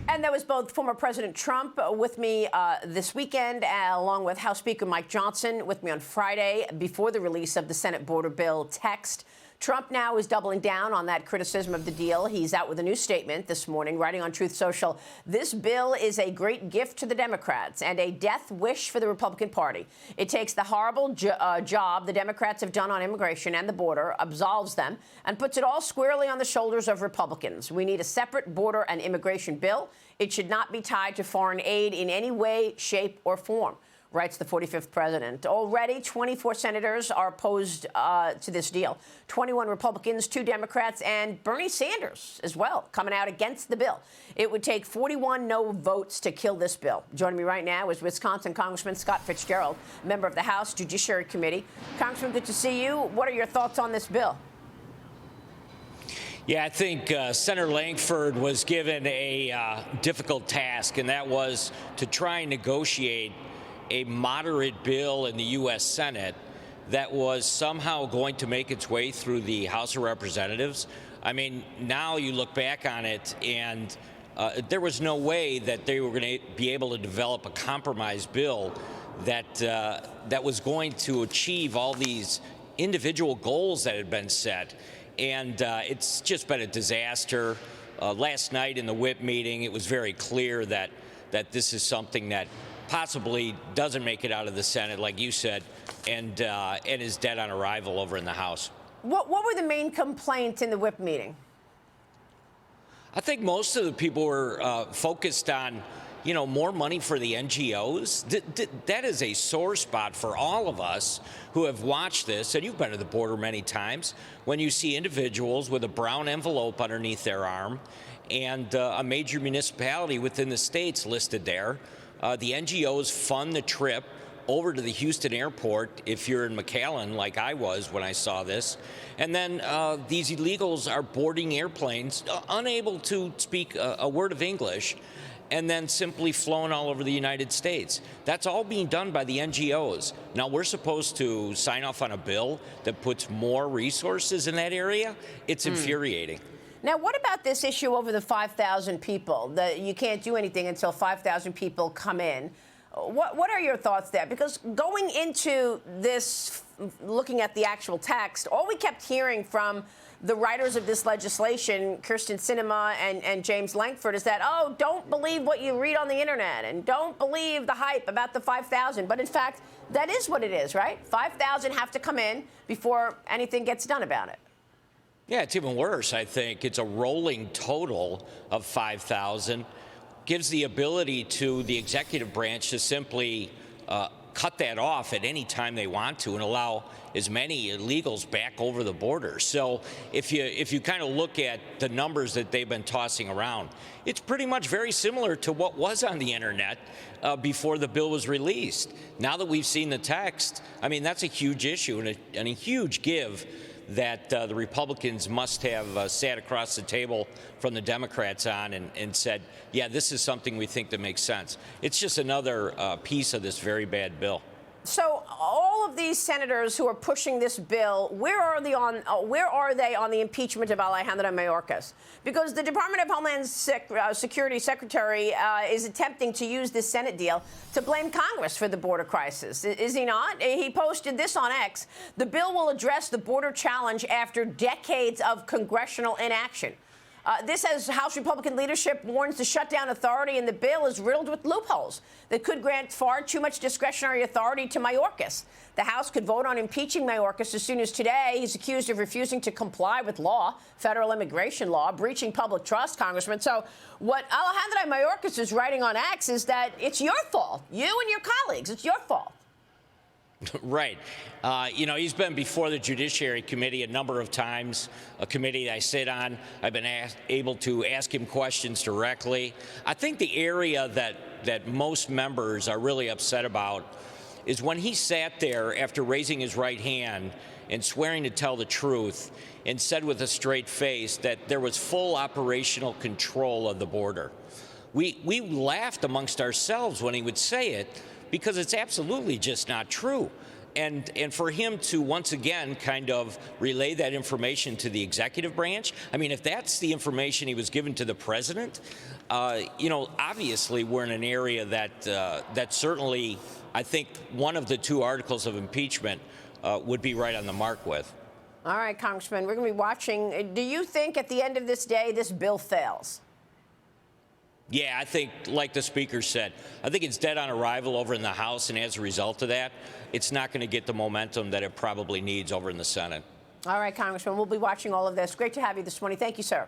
And that was both former President Trump with me this weekend, along with House Speaker Mike Johnson with me on Friday before the release of the Senate border bill text. Trump now is doubling down on that criticism of the deal. He's out with a new statement this morning, writing on Truth Social, "This bill is a great gift to the Democrats and a death wish for the Republican Party. It takes the horrible job the Democrats have done on immigration and the border, absolves them, and puts it all squarely on the shoulders of Republicans. We need a separate border and immigration bill. It should not be tied to foreign aid in any way, shape, or form," writes the 45th president. Already, 24 senators are opposed to this deal. 21 Republicans, 2 Democrats, and Bernie Sanders as well coming out against the bill. It would take 41 no votes to kill this bill. Joining me right now is Wisconsin Congressman Scott Fitzgerald, member of the House Judiciary Committee. Congressman, good to see you. What are your thoughts on this bill? Yeah, I think Senator Lankford was given a difficult task, and that was to try and negotiate a moderate bill in the U.S. Senate that was somehow going to make its way through the House of Representatives. I mean, now you look back on it, and there was no way that they were going to be able to develop a compromise bill that was going to achieve all these individual goals that had been set. And it's just been a disaster. Last night in the whip meeting, it was very clear that this is something that possibly doesn't make it out of the Senate, like you said, and is dead on arrival over in the House. What were the main complaints in the whip meeting? I think most of the people were focused on, more money for the NGOs. That is a sore spot for all of us who have watched this, and you've been to the border many times, when you see individuals with a brown envelope underneath their arm and a major municipality within the states listed there. The NGOs fund the trip over to the Houston airport if you're in McAllen, like I was when I saw this. And then these illegals are boarding airplanes, unable to speak a word of English, and then simply flown all over the United States. That's all being done by the NGOs. Now, we're supposed to sign off on a bill that puts more resources in that area. It's infuriating. Now, what about this issue over the 5,000 people? That you can't do anything until 5,000 people come in. What are your thoughts there? Because going into this, looking at the actual text, all we kept hearing from the writers of this legislation, Kirsten Sinema and James Lankford, is that, oh, don't believe what you read on the internet and don't believe the hype about the 5,000. But in fact, that is what it is, right? 5,000 have to come in before anything gets done about it. Yeah, it's even worse, I think. It's a rolling total of 5,000. Gives the ability to the executive branch to simply cut that off at any time they want to and allow as many illegals back over the border. So if you kind of look at the numbers that they've been tossing around, it's pretty much very similar to what was on the internet before the bill was released. Now that we've seen the text, I mean, that's a huge issue and a huge give that the Republicans must have sat across the table from the Democrats on and said, yeah, this is something we think that makes sense. It's just another piece of this very bad bill. So all of these senators who are pushing this bill, where are they on the impeachment of Alejandro Mayorkas? Because the Department of Homeland Security Secretary is attempting to use this Senate deal to blame Congress for the border crisis. Is he not? He posted this on X. The bill will address the border challenge after decades of congressional inaction. This, as House Republican leadership warns, the shutdown authority in the bill is riddled with loopholes that could grant far too much discretionary authority to Mayorkas. The House could vote on impeaching Mayorkas as soon as today. He's accused of refusing to comply with law, federal immigration law, breaching public trust, Congressman. So what Alejandro Mayorkas is writing on X is that it's your fault. You and your colleagues, it's your fault. Right. He's been before the Judiciary Committee a number of times, a committee I sit on. I've been able to ask him questions directly. I think the area that most members are really upset about is when he sat there after raising his right hand and swearing to tell the truth and said with a straight face that there was full operational control of the border. We laughed amongst ourselves when he would say it, because it's absolutely just not true. And for him to once again kind of relay that information to the executive branch, I mean, if that's the information he was given to the president, Obviously we're in an area that certainly, I think, one of the two articles of impeachment would be right on the mark with. All right, Congressman, we're going to be watching. Do you think at the end of this day this bill fails? Yeah, I think, like the Speaker said, I think it's dead on arrival over in the House, and as a result of that, it's not going to get the momentum that it probably needs over in the Senate. All right, Congressman, we'll be watching all of this. Great to have you this morning. Thank you, sir.